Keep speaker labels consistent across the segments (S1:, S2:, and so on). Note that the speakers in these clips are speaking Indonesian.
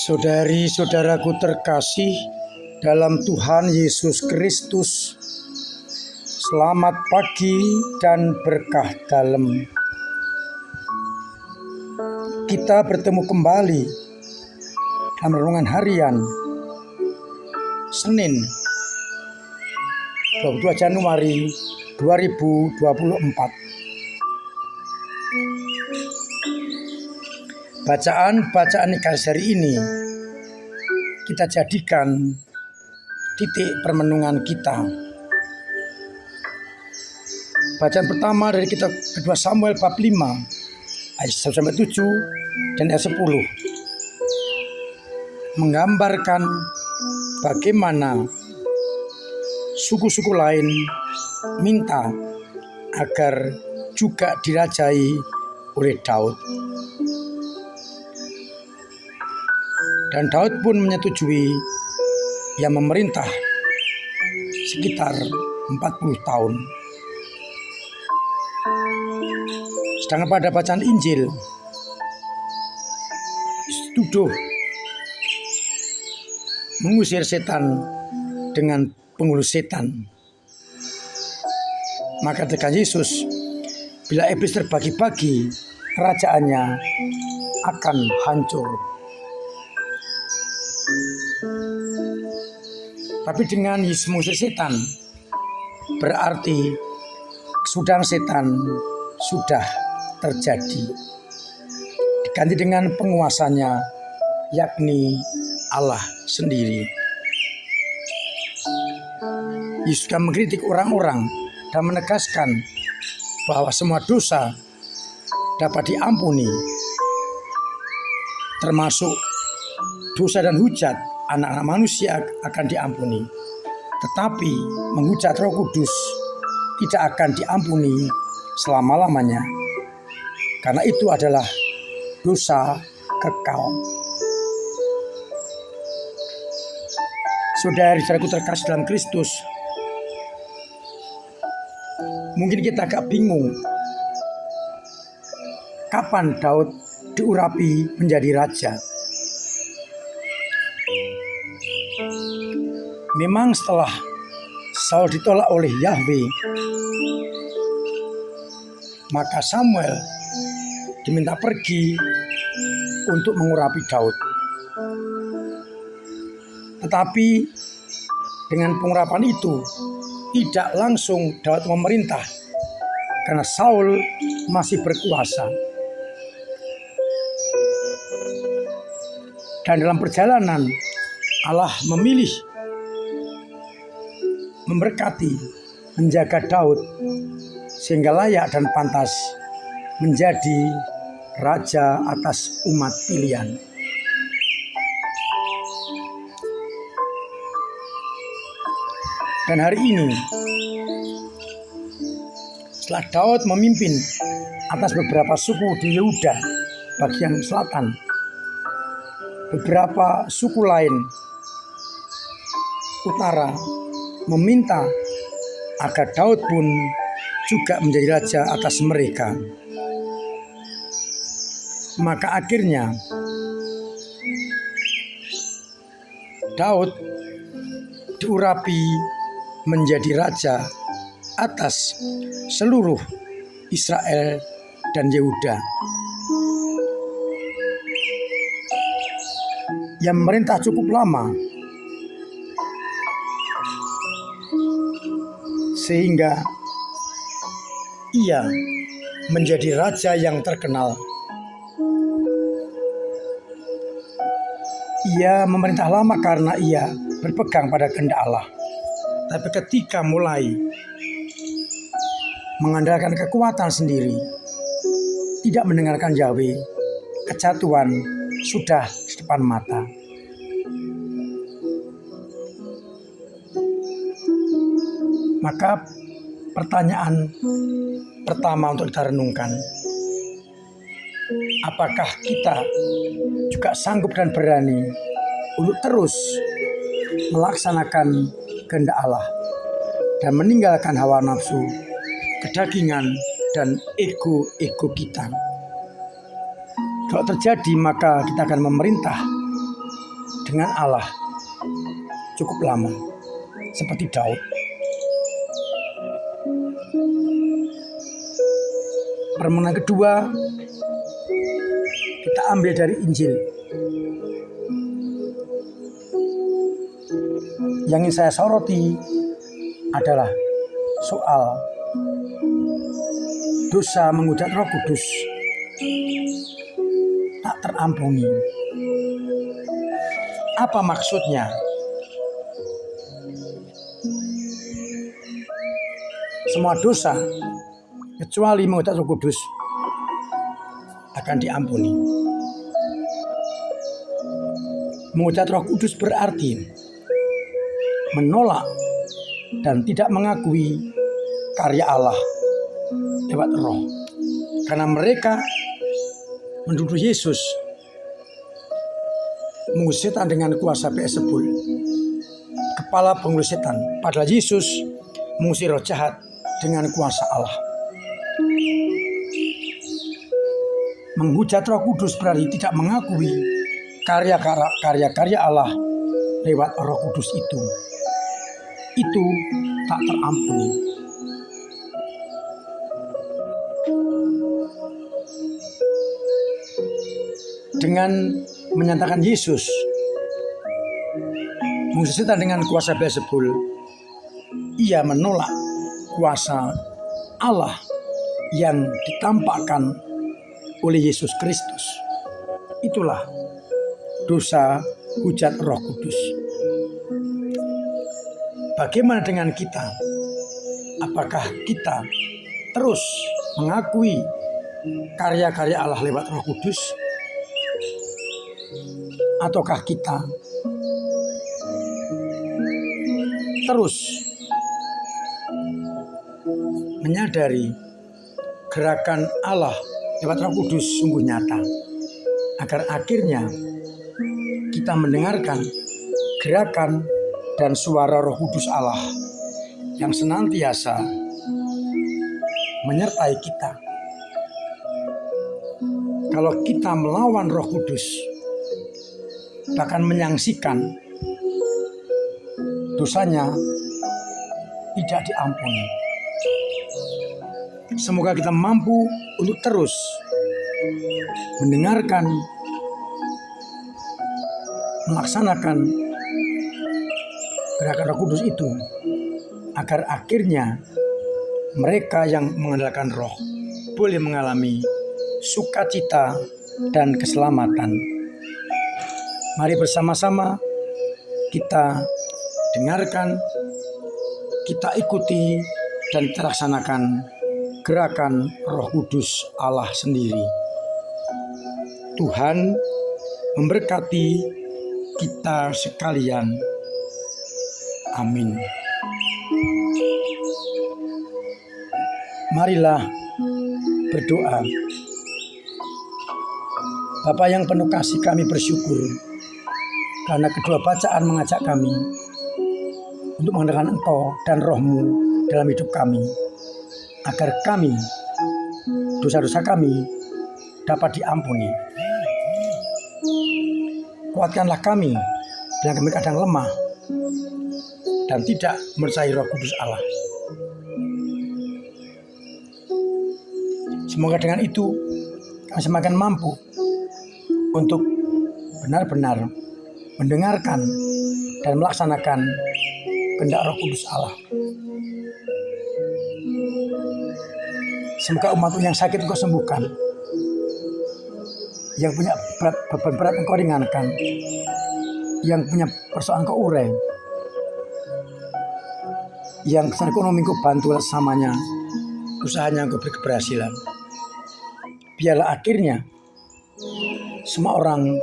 S1: Saudari-saudaraku terkasih dalam Tuhan Yesus Kristus, selamat pagi dan berkah dalam. Kita bertemu kembali dalam renungan harian Senin 22 Januari 2024. Bacaan hari ini kita jadikan titik permenungan kita. Bacaan pertama dari kitab kedua Samuel bab 5 ayat 1-7 dan ayat 10 menggambarkan bagaimana suku-suku lain minta agar juga dirajai oleh Daud. Dan Daud pun menyetujui yang memerintah sekitar 40 tahun. Sedangkan pada bacaan Injil dituduh mengusir setan dengan penghulu setan. Maka kata Yesus, bila iblis terbagi-bagi, kerajaannya akan hancur. Tapi dengan Yesus mengusir setan, berarti kesudahan setan sudah terjadi. Diganti dengan penguasanya, yakni Allah sendiri. Yesus juga mengkritik orang-orang dan menegaskan bahwa semua dosa dapat diampuni, termasuk dosa dan hujat anak-anak manusia akan diampuni. Tetapi menghujat Roh Kudus tidak akan diampuni selama-lamanya, karena itu adalah dosa kekal. Saudara-saudaraku terkasih dalam Kristus, mungkin kita agak bingung kapan Daud diurapi menjadi raja. Memang setelah Saul ditolak oleh Yahweh, maka Samuel diminta pergi untuk mengurapi Daud. Tetapi dengan pengurapan itu tidak langsung Daud memerintah, karena Saul masih berkuasa. Dan dalam perjalanan Allah memilih, memberkati, menjaga Daud sehingga layak dan pantas menjadi raja atas umat pilihan. Dan hari ini, setelah Daud memimpin atas beberapa suku di Yehuda bagian selatan, beberapa suku lain utara meminta agar Daud pun juga menjadi raja atas mereka. Maka akhirnya Daud diurapi menjadi raja atas seluruh Israel dan Yehuda. Yang memerintah cukup lama, sehingga ia menjadi raja yang terkenal. Ia memerintah lama karena ia berpegang pada kehendak Allah. Tapi ketika mulai mengandalkan kekuatan sendiri, tidak mendengarkan Yahweh, kejatuhan sudah di depan mata. Maka pertanyaan pertama untuk kita renungkan, apakah kita juga sanggup dan berani untuk terus melaksanakan kehendak Allah dan meninggalkan hawa nafsu, kedagingan, dan ego kita. Kalau terjadi, maka kita akan memerintah dengan Allah cukup lama, seperti Daud. Permohonan kedua kita ambil dari Injil. Yang ingin saya soroti adalah soal dosa menghujat Roh Kudus tak terampuni. Apa maksudnya? Semua dosa kecuali menghujat Roh Kudus akan diampuni. Menghujat Roh Kudus berarti menolak dan tidak mengakui karya Allah lewat Roh. Karena mereka menuduh Yesus mengusir setan dengan kuasa Beelzebul, kepala pengurus setan. Padahal Yesus mengusir roh jahat dengan kuasa Allah. Menghujat Roh Kudus berarti tidak mengakui karya-karya Allah lewat Roh Kudus itu. Itu tak terampuni. Dengan menyatakan Yesus mengusir setan dengan kuasa Beelzebul, ia menolak kuasa Allah yang ditampakkan oleh Yesus Kristus. Itulah dosa hujat Roh Kudus. Bagaimana dengan kita? Apakah kita terus mengakui karya-karya Allah lewat Roh Kudus? Ataukah kita terus menyadari gerakan Allah lewat Roh Kudus sungguh nyata, agar akhirnya kita mendengarkan gerakan dan suara Roh Kudus Allah yang senantiasa menyertai kita. Kalau kita melawan Roh Kudus, bahkan menyaksikan dosanya tidak diampuni. Semoga kita mampu untuk terus mendengarkan, melaksanakan gerakan Roh Kudus itu, agar akhirnya mereka yang mengandalkan Roh boleh mengalami sukacita dan keselamatan. Mari bersama-sama kita dengarkan, kita ikuti, dan kita laksanakan gerakan Roh Kudus Allah sendiri. Tuhan memberkati kita sekalian. Amin. Marilah berdoa. Bapa yang penuh kasih, kami bersyukur karena kedua bacaan mengajak kami untuk mengandalkan Engkau dan Roh-Mu dalam hidup kami, agar kami, dosa-dosa kami dapat diampuni. Kuatkanlah kami bila kami kadang lemah dan tidak mempercayai Roh Kudus Allah. Semoga dengan itu kami semakin mampu untuk benar-benar mendengarkan dan melaksanakan kehendak Roh Kudus Allah. Semoga umat-Mu yang sakit Engkau sembuhkan, yang punya beban berat Engkau ringankan, yang punya persoalan Engkau urai, yang secara ekonomi Engkau bantu sesamanya, usahanya Engkau beri keberhasilan. Biarlah akhirnya semua orang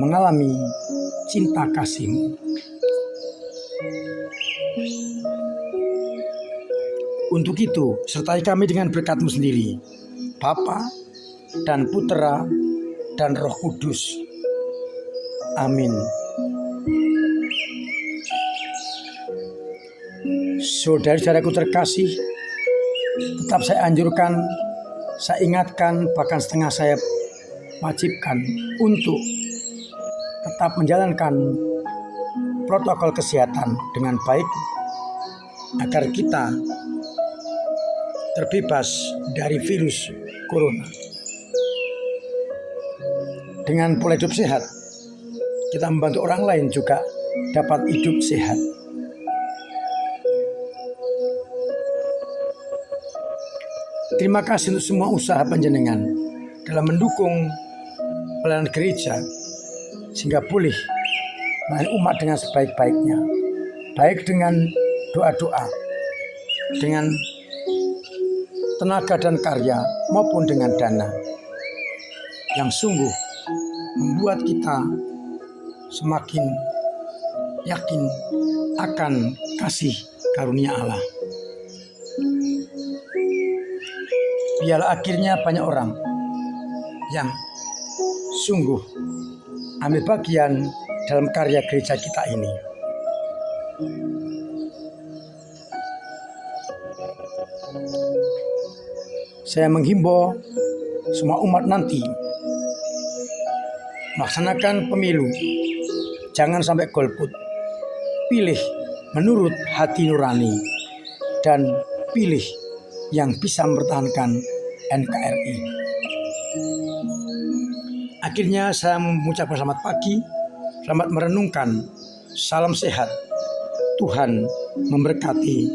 S1: mengalami cinta kasih-Mu. Untuk itu, sertai kami dengan berkat-Mu sendiri, Bapa dan Putera dan Roh Kudus. Amin. Saudara-saudaraku terkasih, tetap saya anjurkan, saya ingatkan, bahkan setengah saya wajibkan untuk tetap menjalankan protokol kesehatan dengan baik agar kita terbebas dari virus corona. Dengan pola hidup sehat, kita membantu orang lain juga dapat hidup sehat. Terima kasih untuk semua usaha panjenengan dalam mendukung pelayanan gereja sehingga boleh melayani umat dengan sebaik-baiknya, baik dengan doa-doa, dengan tenaga dan karya maupun dengan dana yang sungguh membuat kita semakin yakin akan kasih karunia Allah. Biarlah akhirnya banyak orang yang sungguh ambil bagian dalam karya gereja kita ini. Saya menghimbau semua umat nanti melaksanakan pemilu, jangan sampai golput. Pilih menurut hati nurani dan pilih yang bisa mempertahankan NKRI. Akhirnya saya mengucapkan selamat pagi, selamat merenungkan, salam sehat. Tuhan memberkati